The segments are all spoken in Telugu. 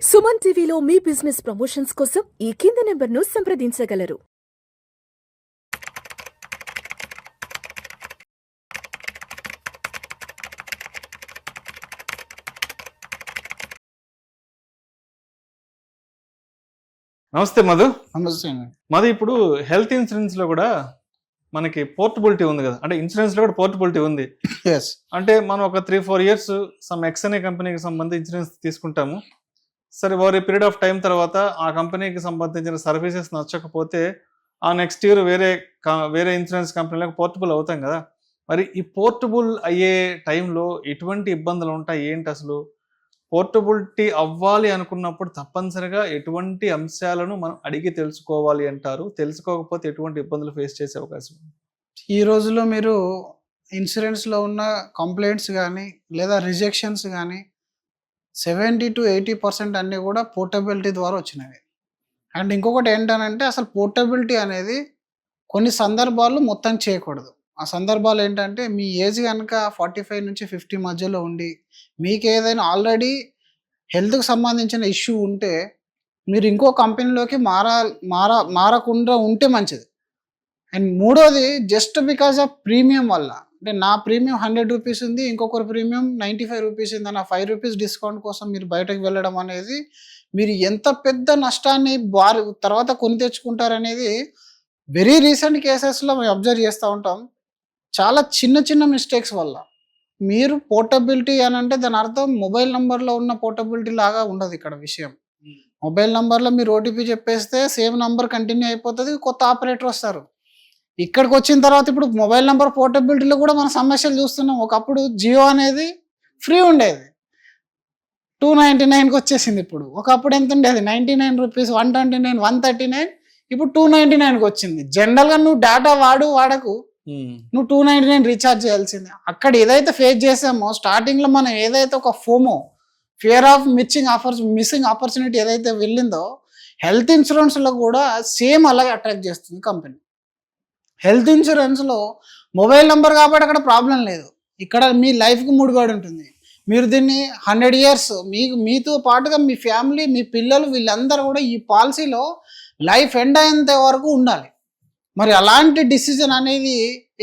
సుమన్ టీవీలో మీ బిజినెస్ ప్రమోషన్స్ కోసం ఈ కింది నెంబర్ను సంప్రదించగలరు. నమస్తే మధు. నమస్తే. మధు, ఇప్పుడు హెల్త్ ఇన్సూరెన్స్ లో కూడా మనకి పోర్టబిలిటీ ఉంది కదా, అంటే ఇన్సూరెన్స్ లో కూడా పోర్టబిలిటీ ఉంది. ఎస్. అంటే మనం ఒక 3-4 years సమ్ ఎక్స్ అనే కంపెనీకి సంబంధించి ఇన్సూరెన్స్ తీసుకుంటాము. సరే, over a period of time తర్వాత ఆ కంపెనీకి సంబంధించిన సర్వీసెస్ నచ్చకపోతే ఆ నెక్స్ట్ ఇయర్ వేరే ఇన్సూరెన్స్ కంపెనీలకు పోర్టబుల్ అవుతాం కదా. మరి ఈ పోర్టబుల్ అయ్యే టైంలో ఎటువంటి ఇబ్బందులు ఉంటాయి, ఏంటి అసలు? పోర్టబిలిటీ అవ్వాలి అనుకున్నప్పుడు తప్పనిసరిగా ఎటువంటి అంశాలను మనం అడిగి తెలుసుకోవాలి అంటారు? తెలుసుకోకపోతే ఎటువంటి ఇబ్బందులు ఫేస్ చేసే అవకాశం ఉంది? ఈ రోజుల్లో మీరు ఇన్సూరెన్స్లో ఉన్న కంప్లైంట్స్ కానీ లేదా రిజెక్షన్స్ కానీ 70 to 80% అన్నీ కూడా పోర్టబిలిటీ ద్వారా వచ్చినవి. అండ్ ఇంకొకటి ఏంటనంటే, అసలు పోర్టబిలిటీ అనేది కొన్ని సందర్భాల్లో మొత్తం చేయకూడదు. ఆ సందర్భాలు ఏంటంటే, మీ ఏజ్ కనుక 45 నుంచి 50 మధ్యలో ఉండి మీకు ఏదైనా ఆల్రెడీ హెల్త్కి సంబంధించిన ఇష్యూ ఉంటే మీరు ఇంకో కంపెనీలోకి మారకుండా ఉంటే మంచిది. అండ్ మూడోది, జస్ట్ బికాజ్ ఆఫ్ ప్రీమియం వల్ల, అంటే నా ప్రీమియం 100 రూపీస్ ఉంది, ఇంకొకరి ప్రీమియం 95 రూపీస్ ఉంది అన్న 5 రూపీస్ డిస్కౌంట్ కోసం మీరు బయటకు వెళ్ళడం అనేది, మీరు ఎంత పెద్ద నష్టాన్ని తర్వాత కొని తెచ్చుకుంటారనేది వెరీ రీసెంట్ కేసెస్లో మేము అబ్జర్వ్ చేస్తూ ఉంటాం. చాలా చిన్న చిన్న మిస్టేక్స్ వల్ల మీరు పోర్టబిలిటీ అని అంటే దాని అర్థం మొబైల్ నెంబర్లో ఉన్న పోర్టబిలిటీ లాగా ఉండదు ఇక్కడ విషయం. మొబైల్ నెంబర్లో మీరు ఓటీపీ చెప్పేస్తే సేమ్ నెంబర్ కంటిన్యూ అయిపోతుంది, కొత్త ఆపరేటర్ వస్తారు. ఇక్కడికి వచ్చిన తర్వాత ఇప్పుడు మొబైల్ నెంబర్ పోర్టబిలిటీలో కూడా మనం సమస్యలు చూస్తున్నాం. ఒకప్పుడు జియో అనేది ఫ్రీ ఉండేది, 299కి వచ్చేసింది. ఇప్పుడు ఒకప్పుడు ఎంత ఉండేది, 99 రూపీస్, 129, 139, ఇప్పుడు 299కి వచ్చింది. జనరల్గా నువ్వు డేటా వాడకు, నువ్వు 299 రీఛార్జ్ చేయాల్సిందే. అక్కడ ఏదైతే ఫేస్ చేసామో స్టార్టింగ్లో, మనం ఏదైతే ఒక FOMO, fear of missing opportunity ఏదైతే వెళ్ళిందో, హెల్త్ ఇన్సూరెన్స్లో కూడా సేమ్ అలాగే అట్రాక్ట్ చేస్తుంది కంపెనీ. హెల్త్ ఇన్సూరెన్స్లో మొబైల్ నెంబర్ కాబట్టి అక్కడ ప్రాబ్లం లేదు, ఇక్కడ మీ లైఫ్కి ముడిపడి ఉంటుంది. మీరు దీన్ని 100 years మీతో పాటుగా మీ ఫ్యామిలీ, మీ పిల్లలు, వీళ్ళందరూ కూడా ఈ పాలసీలో లైఫ్ ఎండ్ అయ్యేంత వరకు ఉండాలి. మరి అలాంటి డిసిజన్ అనేది,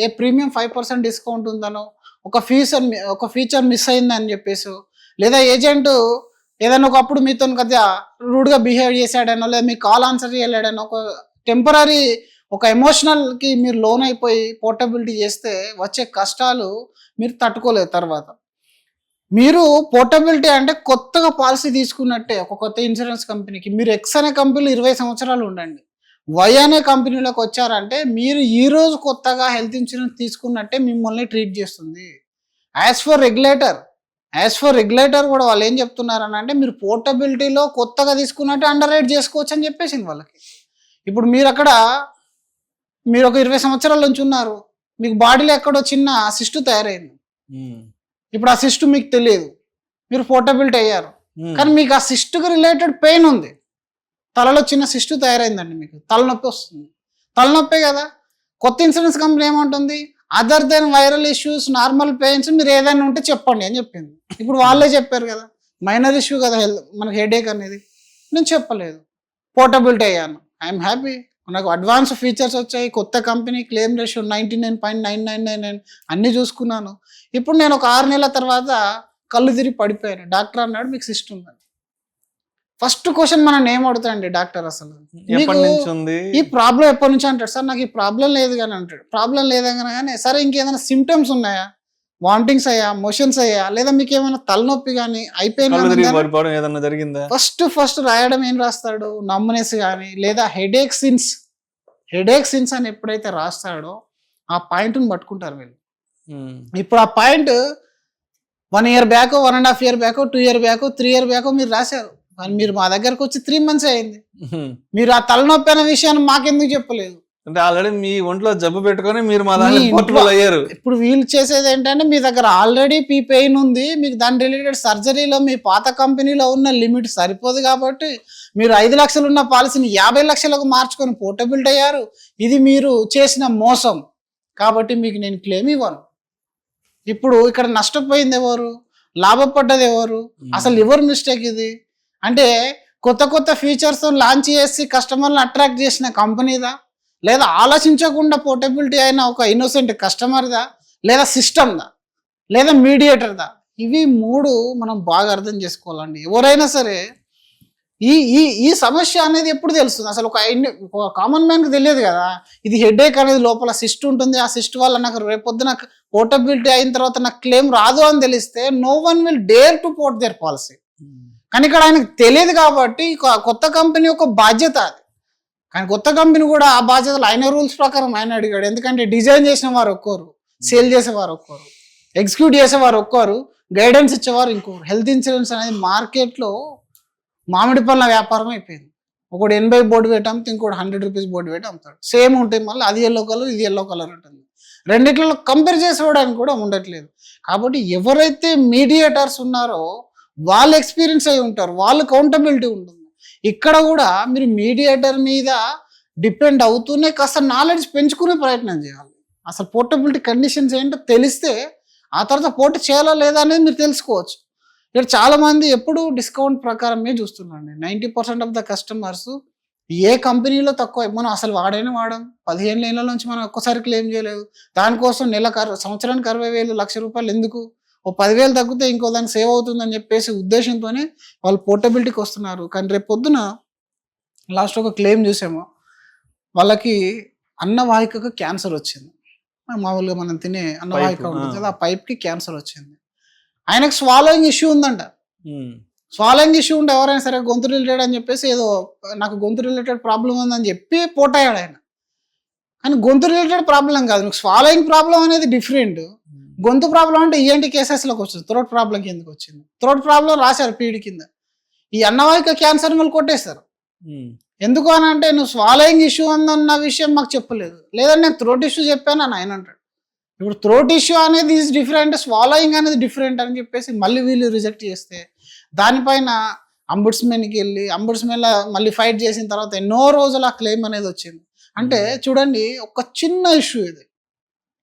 ఏ ప్రీమియం 5% డిస్కౌంట్ ఉందనో, ఒక ఫీచర్ మిస్ అయిందని చెప్పేసి, లేదా ఏజెంట్ ఏదైనా ఒకప్పుడు మీతో కొద్దిగా రూడ్గా బిహేవ్ చేశాడనో, లేదా మీ కాల్ ఆన్సర్ చేయలేడనో, ఒక టెంపరీ ఒక ఎమోషనల్కి మీరు లోన్ అయిపోయి పోర్టబిలిటీ చేస్తే వచ్చే కష్టాలు మీరు తట్టుకోలేదు. తర్వాత మీరు పోర్టబిలిటీ అంటే కొత్తగా పాలసీ తీసుకున్నట్టే. ఒక కొత్త ఇన్సూరెన్స్ కంపెనీకి మీరు ఎక్స్ అనే కంపెనీలో 20 సంవత్సరాలు ఉండండి, వై అనే కంపెనీలోకి వచ్చారంటే మీరు ఈరోజు కొత్తగా హెల్త్ ఇన్సూరెన్స్ తీసుకున్నట్టే మిమ్మల్ని ట్రీట్ చేస్తుంది. యాజ్ ఫర్ రెగ్యులేటర్ కూడా వాళ్ళు ఏం చెప్తున్నారని అంటే, మీరు పోర్టబిలిటీలో కొత్తగా తీసుకున్నట్టే అండర్ రైట్ చేసుకోవచ్చు అని చెప్పేసింది వాళ్ళకి. ఇప్పుడు మీరు ఒక 20 సంవత్సరాల నుంచి ఉన్నారు, మీకు బాడీలో ఎక్కడో చిన్న సిస్టు తయారైంది. ఇప్పుడు ఆ సిస్టు మీకు తెలియదు, మీరు పోర్టబిలిటీ అయ్యారు, కానీ మీకు ఆ సిస్టుకి రిలేటెడ్ పెయిన్ ఉంది. తలలో చిన్న సిస్టు తయారైందండి, మీకు తలనొప్పి వస్తుంది, తలనొప్పే కదా. కొత్త ఇన్సూరెన్స్ కంపెనీ ఏమంటుంది, other than viral issues, normal pains, మీరు ఏదైనా ఉంటే చెప్పండి అని చెప్పింది. ఇప్పుడు వాళ్ళే చెప్పారు కదా, మైనర్ ఇష్యూ కదా మనకి హెడేక్ అనేది, నేను చెప్పలేదు, పోర్టబిలిటీ అయ్యాను, ఐఎమ్ హ్యాపీ. నాకు అడ్వాన్స్ ఫీచర్స్ వచ్చాయి, కొత్త కంపెనీ, క్లెయిమ్ రేషియో 99.999 అన్నీ చూసుకున్నాను. ఇప్పుడు నేను ఒక 6 నెలల తర్వాత కళ్ళు తిరిగి పడిపోయాను. డాక్టర్ అన్నాడు, మీకు సిస్టమ్ ఉందని. ఫస్ట్ క్వశ్చన్ మనం ఏం అడుగుతాయండి డాక్టర్, అసలు ఈ ప్రాబ్లం ఎప్పటి నుంచి అంటాడు. సార్ నాకు ఈ ప్రాబ్లం లేదు కానీ అంటాడు. ప్రాబ్లం లేదనగానే, సరే ఇంకేదైనా సిమ్టమ్స్ ఉన్నాయా, వామిటింగ్స్ అయ్యా, మోషన్స్ అయ్యా, లేదా మీకు ఏమైనా తలనొప్పి కానీ అయిపోయినా, ఫస్ట్ రాయడం ఏం రాస్తాడు, నమ్మనేసి కానీ లేదా హెడేక్ సిన్స్ అని ఎప్పుడైతే రాస్తాడో ఆ పాయింట్ని పట్టుకుంటారు వీళ్ళు. ఇప్పుడు ఆ point 1 year back, 1.5 year back, 2 year back, 3 year back మీరు రాశారు, కానీ మీరు మా దగ్గరకు వచ్చి 3 months అయింది. మీరు ఆ తలనొప్పి అనే విషయాన్ని మాకెందుకు చెప్పలేదు? అంటే ఆల్రెడీ మీ ఒంట్లో జబ్బు పెట్టుకొని మీరు మా దాంట్లో పోర్టబుల్ అయ్యారు. ఇప్పుడు వీళ్ళు చేసేది ఏంటంటే, మీ దగ్గర ఆల్రెడీ పెయిన్ ఉంది, మీకు దాని రిలేటెడ్ సర్జరీలో మీ పాత కంపెనీలో ఉన్న లిమిట్ సరిపోదు కాబట్టి మీరు 5 లక్షలు ఉన్న పాలసీని 50 లక్షలకు మార్చుకొని పోర్టబిలిటీ అయ్యారు. ఇది మీరు చేసిన మోసం కాబట్టి మీకు నేను క్లెయిమ్ ఇవ్వను. ఇప్పుడు ఇక్కడ నష్టపోయింది ఎవరు, లాభపడ్డది ఎవరు, అసలు ఎవరు మిస్టేక్ ఇది? అంటే కొత్త కొత్త ఫీచర్స్ లాంచ్ చేసి కస్టమర్ని అట్రాక్ట్ చేసిన కంపెనీదా, లేదా ఆలోచించకుండా పోర్టబిలిటీ అయిన ఒక ఇన్నోసెంట్ కస్టమర్దా, లేదా సిస్టమ్దా, లేదా మీడియేటర్దా? ఇవి 3 మనం బాగా అర్థం చేసుకోవాలండి. ఎవరైనా సరే ఈ ఈ ఈ సమస్య అనేది ఎప్పుడు తెలుస్తుంది? అసలు ఒక కామన్ మ్యాన్కి తెలియదు కదా. ఇది హెడేక్ అనేది లోపల సిస్ట్ ఉంటుంది, ఆ సిస్ట్ వల్ల నాకు రేపొద్దున పోర్టబిలిటీ అయిన తర్వాత నాకు క్లెయిమ్ రాదు అని తెలిస్తే no one will dare to port their policy. కానీ ఇక్కడ ఆయనకు తెలియదు కాబట్టి కొత్త కంపెనీ యొక్క బాధ్యత అది. కానీ కొత్త కంపెనీ కూడా ఆ బాధ్యతలు ఆయన రూల్స్ ప్రకారం ఆయన అడిగాడు. ఎందుకంటే డిజైన్ చేసిన వారు ఒక్కోరు, సేల్ చేసేవారు ఒక్కోరు, ఎగ్జిక్యూట్ చేసేవారు ఒక్కోరు, గైడెన్స్ ఇచ్చేవారు ఇంకోరు. హెల్త్ ఇన్సూరెన్స్ అనేది మార్కెట్లో మామిడి పళ్ళ వ్యాపారం అయిపోయింది. ఒకటి 80 బోర్డు పెట్టి అమ్మితే ఇంకోటి 100 రూపీస్ బోర్డు పెట్టి అమ్ముతాడు. సేమ్ ఉంటాయి, మళ్ళీ అది ఎల్లో కలర్ ఇది ఎల్లో కలర్ ఉంటుంది. రెండిట్లో కంపేర్ చేసుకోవడానికి కూడా ఉండట్లేదు. కాబట్టి ఎవరైతే మీడియేటర్స్ ఉన్నారో వాళ్ళు ఎక్స్పీరియన్స్ అయి ఉంటారు, వాళ్ళు కౌంటబిలిటీ ఉంటుంది. ఇక్కడ కూడా మీరు మీడియేటర్ మీద డిపెండ్ అవుతూనే కాస్త నాలెడ్జ్ పెంచుకునే ప్రయత్నం చేయాలి. అసలు పోర్టబిలిటీ కండిషన్స్ ఏంటో తెలిస్తే ఆ తర్వాత పోర్ట్ చేయాలా లేదా అనేది మీరు తెలుసుకోవచ్చు. ఇక్కడ చాలా మంది ఎప్పుడు డిస్కౌంట్ ప్రకారమే చూస్తున్నారండి. 90% ఆఫ్ ద కస్టమర్స్ ఏ కంపెనీలో తక్కువ, మనం అసలు వాడైనా వాడాం, 15 ఏళ్ళ నుంచి మనం ఒక్కసారి క్లెయిమ్ చేయలేదు. దానికోసం సంవత్సరానికి 60,000 ₹1,00,000 ఎందుకు? ఓ 10,000 తగ్గితే ఇంకో దానికి సేవ్ అవుతుందని చెప్పేసి ఉద్దేశంతోనే వాళ్ళు పోర్టబిలిటీకి వస్తున్నారు. కానీ రేపు పొద్దున లాస్ట్ ఒక క్లెయిమ్ చూసాము, వాళ్ళకి అన్నవాహికకు క్యాన్సర్ వచ్చింది. మామూలుగా మనం తినే అన్నవాహిక ఉంటుంది కదా, ఆ పైప్కి క్యాన్సర్ వచ్చింది. ఆయనకు స్వాలోయింగ్ ఇష్యూ ఉందంట. స్వాలోయింగ్ ఇష్యూ ఉంటే ఎవరైనా సరే గొంతు రిలేటెడ్ అని చెప్పేసి ఏదో నాకు గొంతు రిలేటెడ్ ప్రాబ్లం ఉందని చెప్పి పోటయ్యాడు ఆయన. కానీ గొంతు రిలేటెడ్ ప్రాబ్లం కాదు, మీకు స్వాలోయింగ్ ప్రాబ్లం అనేది డిఫరెంట్. గొంతు ప్రాబ్లం అంటే ఈఎన్టీ కేసెస్లోకి వచ్చింది. థ్రోట్ ప్రాబ్లం కిందకి వచ్చింది. థ్రోట్ ప్రాబ్లం రాశారు పీడి కింద. ఈ అన్నవాహిక క్యాన్సర్ వాళ్ళు కొట్టేస్తారు. ఎందుకు అని అంటే నువ్వు స్వాలోయింగ్ ఇష్యూ ఉందన్న విషయం మాకు చెప్పలేదు, లేదంటే నేను థ్రోట్ ఇష్యూ చెప్పాను అని ఆయన అంటాడు. ఇప్పుడు థ్రోట్ ఇష్యూ అనేది ఈజ్ డిఫరెంట్, స్వాలోయింగ్ అనేది డిఫరెంట్ అని చెప్పేసి మళ్ళీ వీళ్ళు రిజెక్ట్ చేస్తే దానిపైన అంబుడ్స్మెన్కి వెళ్ళి అంబుడ్స్మెన్ మళ్ళీ ఫైట్ చేసిన తర్వాత ఎన్నో రోజులు ఆ క్లెయిమ్ అనేది వచ్చింది. అంటే చూడండి, ఒక చిన్న ఇష్యూ ఇది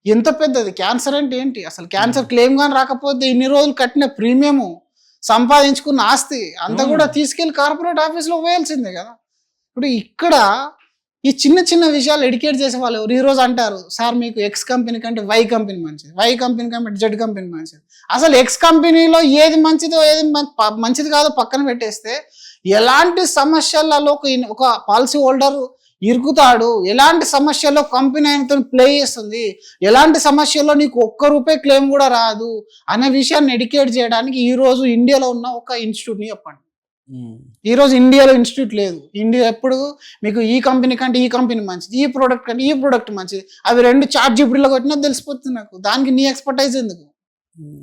ఎంత పెద్దది. క్యాన్సర్ అంటే ఏంటి? అసలు క్యాన్సర్ క్లెయిమ్ కానీ రాకపోతే ఇన్ని రోజులు కట్టిన ప్రీమియము, సంపాదించుకున్న ఆస్తి అంతా కూడా తీసుకెళ్లి కార్పొరేట్ ఆఫీస్లో వేయాల్సిందే కదా. ఇప్పుడు ఇక్కడ ఈ చిన్న చిన్న విషయాలు ఎడ్యుకేట్ చేసే వాళ్ళు ఎవరు? ఈరోజు అంటారు, సార్ మీకు ఎక్స్ కంపెనీ కంటే వై కంపెనీ మంచిది, వై కంపెనీ కంటే జెడ్ కంపెనీ మంచిది. అసలు ఎక్స్ కంపెనీలో ఏది మంచిదో ఏది మంచిది కాదో పక్కన పెట్టేస్తే ఎలాంటి సమస్యలలో ఒక పాలసీ హోల్డర్ ఇరుకుతాడు, ఎలాంటి సమస్యల్లో కంపెనీ ఆయనతో ప్లే చేస్తుంది, ఎలాంటి సమస్యల్లో నీకు ₹1 క్లెయిమ్ కూడా రాదు అనే విషయాన్ని ఎడ్యుకేట్ చేయడానికి ఈరోజు ఇండియాలో ఉన్న ఒక ఇన్స్టిట్యూట్ని చెప్పండి. ఈరోజు ఇండియాలో ఇన్స్టిట్యూట్ లేదు. ఇండియా ఎప్పుడు మీకు ఈ కంపెనీ కంటే ఈ కంపెనీ మంచిది, ఈ ప్రోడక్ట్ కంటే ఈ ప్రోడక్ట్ మంచిది, అవి 2 చాట్ జీపీటీలో కొట్టినా తెలిసిపోతుంది నాకు. దానికి నీ ఎక్స్పర్టైజ్ ఎందుకు?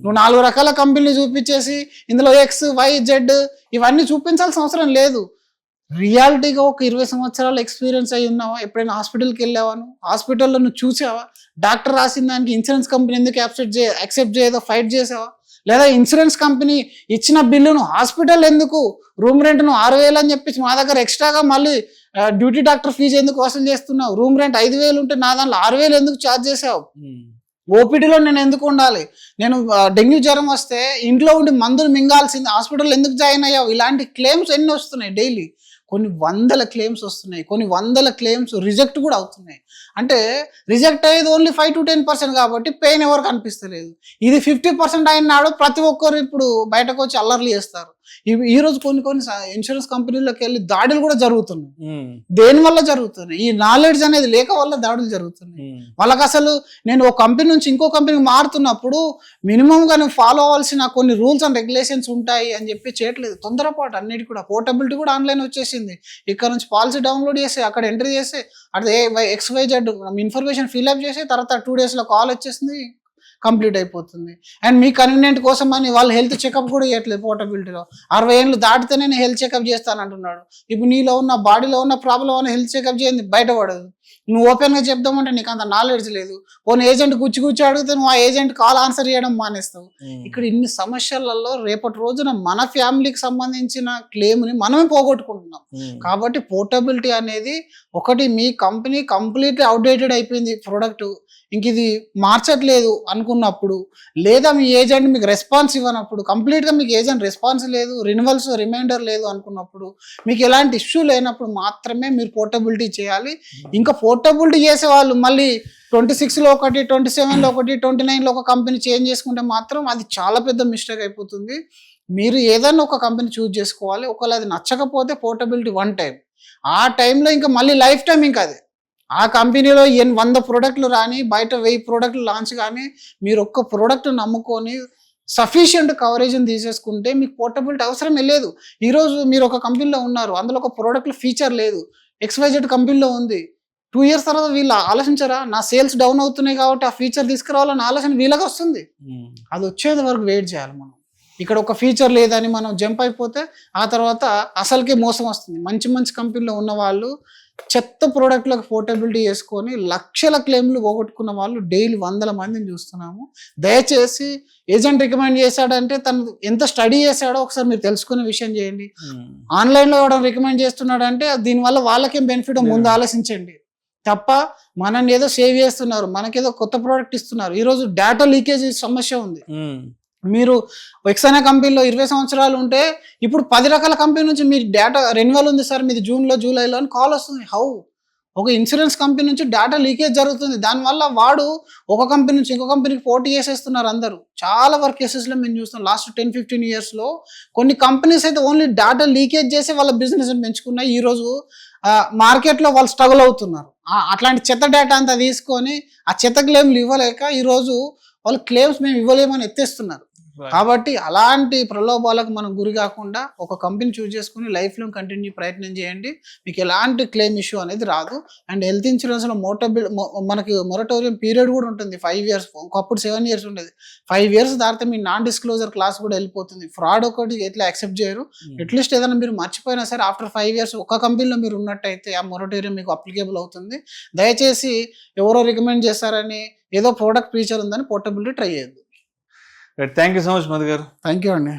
నువ్వు 4 రకాల కంపెనీలు చూపించేసి ఇందులో ఎక్స్ వై జెడ్ ఇవన్నీ చూపించాల్సిన అవసరం లేదు. రియాలిటీగా ఒక 20 సంవత్సరాలు ఎక్స్పీరియన్స్ అయి ఉన్నావా? ఎప్పుడైనా హాస్పిటల్కి వెళ్ళావా? హాస్పిటల్లో నువ్వు చూసావా? డాక్టర్ రాసిన దానికి ఇన్సూరెన్స్ కంపెనీ ఎందుకు యాక్సెప్ట్ చేయదో ఫైట్ చేసావా? లేదా ఇన్సూరెన్స్ కంపెనీ ఇచ్చిన బిల్లును హాస్పిటల్ ఎందుకు రూమ్ రెంట్ను 6,000 అని చెప్పేసి మా దగ్గర ఎక్స్ట్రాగా మళ్ళీ డ్యూటీ డాక్టర్ ఫీజు ఎందుకు వసూలు చేస్తున్నావు? రూమ్ రెంట్ 5,000 ఉంటే నా దాంట్లో 6,000 ఎందుకు ఛార్జ్ చేసావు? ఓపీడీలో నేను ఎందుకు ఉండాలి? నేను డెంగ్యూ జ్వరం వస్తే ఇంట్లో ఉండి మందులు మింగాల్సింది, హాస్పిటల్ ఎందుకు జాయిన్ అయ్యావు? ఇలాంటి క్లెయిమ్స్ ఎన్ని వస్తున్నాయి డైలీ. కొన్ని 100 క్లెయిమ్స్ వస్తున్నాయి, కొన్ని 100 క్లెయిమ్స్ రిజెక్ట్ కూడా అవుతున్నాయి. అంటే రిజెక్ట్ అయ్యేది ఓన్లీ 5 to 10% కాబట్టి పెయిన్ ఎవరికి అనిపిస్తలేదు. ఇది 50% అయినాడు ప్రతి ఒక్కరు ఇప్పుడు బయటకు వచ్చి అల్లర్లు చేస్తారు. ఈ రోజు కొన్ని ఇన్సూరెన్స్ కంపెనీలోకి వెళ్ళి దాడులు కూడా జరుగుతున్నాయి. దేని వల్ల జరుగుతున్నాయి? ఈ నాలెడ్జ్ అనేది లేక వల్ల దాడులు జరుగుతున్నాయి. వాళ్ళకి అసలు నేను ఒక కంపెనీ నుంచి ఇంకో కంపెనీకి మారుతున్నప్పుడు మినిమంగా నేను ఫాలో అవ్వాల్సిన కొన్ని రూల్స్ అండ్ రెగ్యులేషన్స్ ఉంటాయి అని చెప్పి చేయట్లేదు. తొందరపాటు అన్నిటి కూడా. పోర్టబిలిటీ కూడా ఆన్లైన్ వచ్చేసింది. ఇక్కడ నుంచి పాలసీ డౌన్లోడ్ చేసి అక్కడ ఎంట్రీ చేసి అదే XYZ ఇన్ఫర్మేషన్ ఫిల్అప్ చేసి తర్వాత 2 daysలో కాల్ వచ్చేసింది, కంప్లీట్ అయిపోతుంది. అండ్ మీ కన్వీనియంట్ కోసం అని వాళ్ళు హెల్త్ చెకప్ కూడా చేయట్లేదు. పోర్టబిలిటీలో 60 ఏళ్ళు దాటితేనే నేను హెల్త్ చెకప్ చేస్తాను అంటున్నాడు. ఇప్పుడు నీలో ఉన్న బాడీలో ఉన్న ప్రాబ్లం అని హెల్త్ చెకప్ చేయండి బయటపడదు. నువ్వు ఓపెన్గా చెప్దామంటే నీకు అంత నాలెడ్జ్ లేదు. పోనీ ఏజెంట్ కూర్చి అడిగితే నువ్వు ఆ ఏజెంట్ కాల్ ఆన్సర్ చేయడం మానేస్తావు. ఇక్కడ ఇన్ని సమస్యలలో రేపటి రోజున మన ఫ్యామిలీకి సంబంధించిన క్లెయిమ్ని మనమే పోగొట్టుకుంటున్నాం. కాబట్టి పోర్టబిలిటీ అనేది ఒకటి, మీ కంపెనీ కంప్లీట్లీ అవుట్డేటెడ్ అయిపోయింది ప్రోడక్ట్. ఇంక ఇది మార్చట్లేదు అనుకున్నప్పుడు, లేదా మీ ఏజెంట్ మీకు రెస్పాన్స్ ఇవ్వనప్పుడు, కంప్లీట్గా మీకు ఏజెంట్ రెస్పాన్స్ లేదు, రినివల్స్ రిమైండర్ లేదు అనుకున్నప్పుడు, మీకు ఎలాంటి ఇష్యూ లేనప్పుడు మాత్రమే మీరు పోర్టబిలిటీ చేయాలి. ఇంకా పోర్టబిలిటీ చేసే వాళ్ళు మళ్ళీ 26లో ఒకటి, 27లో ఒకటి, 29లో ఒక కంపెనీ చేంజ్ చేసుకుంటే మాత్రం అది చాలా పెద్ద మిస్టేక్ అయిపోతుంది. మీరు ఏదైనా ఒక కంపెనీ చూస్ చేసుకోవాలి. ఒకవేళ అది నచ్చకపోతే పోర్టబిలిటీ 1 టైం, ఆ టైంలో ఇంకా మళ్ళీ లైఫ్ టైం ఇంకా అది ఆ కంపెనీలో 100 ప్రోడక్ట్లు రాని, బయట 1000 ప్రోడక్ట్లు లాంచ్ కానీ, మీరు ఒక్క ప్రోడక్ట్ నమ్ముకొని సఫిషియంట్ కవరేజ్ని తీసేసుకుంటే మీకు పోర్టబిలిటీ అవసరమే లేదు. ఈరోజు మీరు ఒక కంపెనీలో ఉన్నారు, అందులో ఒక ప్రోడక్ట్లో ఫీచర్ లేదు, XYZ కంపెనీలో ఉంది. 2 ఇయర్స్ తర్వాత వీళ్ళు ఆలోచించారా, నా సేల్స్ డౌన్ అవుతున్నాయి కాబట్టి ఆ ఫీచర్ తీసుకురావాలన్న ఆలోచన వీళ్ళకి వస్తుంది. అది వచ్చేది వరకు వెయిట్ చేయాలి మనం. ఇక్కడ ఒక ఫీచర్ లేదని మనం జంప్ అయిపోతే ఆ తర్వాత అసలుకే మోసం వస్తుంది. మంచి మంచి కంపెనీలో ఉన్న వాళ్ళు చెత్త ప్రోడక్ట్లకు పోర్టబిలిటీ చేసుకొని లక్షల క్లెయిమ్లు పోగొట్టుకున్న వాళ్ళు డైలీ 100 మందిని చూస్తున్నాము. దయచేసి ఏజెంట్ రికమెండ్ చేశాడంటే తను ఎంత స్టడీ చేశాడో ఒకసారి మీరు తెలుసుకునే విషయం చేయండి. ఆన్లైన్లో ఎవడో రికమెండ్ చేస్తున్నాడంటే దీనివల్ల వాళ్ళకేం బెనిఫిట్ ముందు ఆలోచించండి తప్ప మనల్ని ఏదో సేవ్ చేస్తున్నారు, మనకేదో కొత్త ప్రోడక్ట్ ఇస్తున్నారు. ఈరోజు డేటా లీకేజ్ సమస్య ఉంది. మీరు ఎక్సైనా కంపెనీలో 20 సంవత్సరాలు ఉంటే ఇప్పుడు 10 రకాల కంపెనీ నుంచి మీ డేటా రెన్యువల్ ఉంది సార్ మీది జూన్లో జూలైలో అని కాల్ వస్తుంది. హౌ? ఒక ఇన్సూరెన్స్ కంపెనీ నుంచి డేటా లీకేజ్ జరుగుతుంది. దానివల్ల వాడు ఒక కంపెనీ నుంచి ఇంకో కంపెనీకి పోటీ చేసేస్తున్నారు అందరూ. చాలా వర్క్ కేసెస్లో మేము చూస్తాం లాస్ట్ 10-15 ఇయర్స్లో. కొన్ని కంపెనీస్ అయితే ఓన్లీ డేటా లీకేజ్ చేసి వాళ్ళ బిజినెస్ పెంచుకున్నాయి. ఈరోజు మార్కెట్లో వాళ్ళు స్ట్రగుల్ అవుతున్నారు. అట్లాంటి చెత్త డేటా అంతా తీసుకొని ఆ చెత్త క్లెయిమ్లు ఇవ్వలేక ఈరోజు వాళ్ళు క్లెయిమ్స్ మేము ఇవ్వలేమని ఎత్తేస్తున్నారు. కాబట్టి అలాంటి ప్రలోభాలకు మనం గురి కాకుండా ఒక కంపెనీ చూస్ చేసుకుని లైఫ్లో కంటిన్యూ ప్రయత్నం చేయండి. మీకు ఎలాంటి క్లెయిమ్ ఇష్యూ అనేది రాదు. అండ్ హెల్త్ ఇన్సూరెన్స్లో మనకి మొరటోరియం పీరియడ్ కూడా ఉంటుంది 5 ఇయర్స్. ఒకప్పుడు 7 ఇయర్స్ ఉండేది. 5 ఇయర్స్ దాటితే మీ నాన్ డిస్క్లోజర్ క్లాస్ కూడా వెళ్ళిపోతుంది. ఫ్రాడ్ ఒకటి ఎట్లా యాక్సెప్ట్ చేయరు. అట్లీస్ట్ ఏదైనా మీరు మర్చిపోయినా సరే ఆఫ్టర్ 5 ఇయర్స్ ఒక కంపెనీలో మీరు ఉన్నట్టయితే ఆ మొరటోరియం మీకు అప్లికేబుల్ అవుతుంది. దయచేసి ఎవరో రికమెండ్ చేస్తారని ఏదో ప్రోడక్ట్ ఫీచర్ ఉందని పోర్టబిలిటీ ట్రై చేయొద్దు. Thank you so much Madhu గారు. థ్యాంక్ యూ అండి.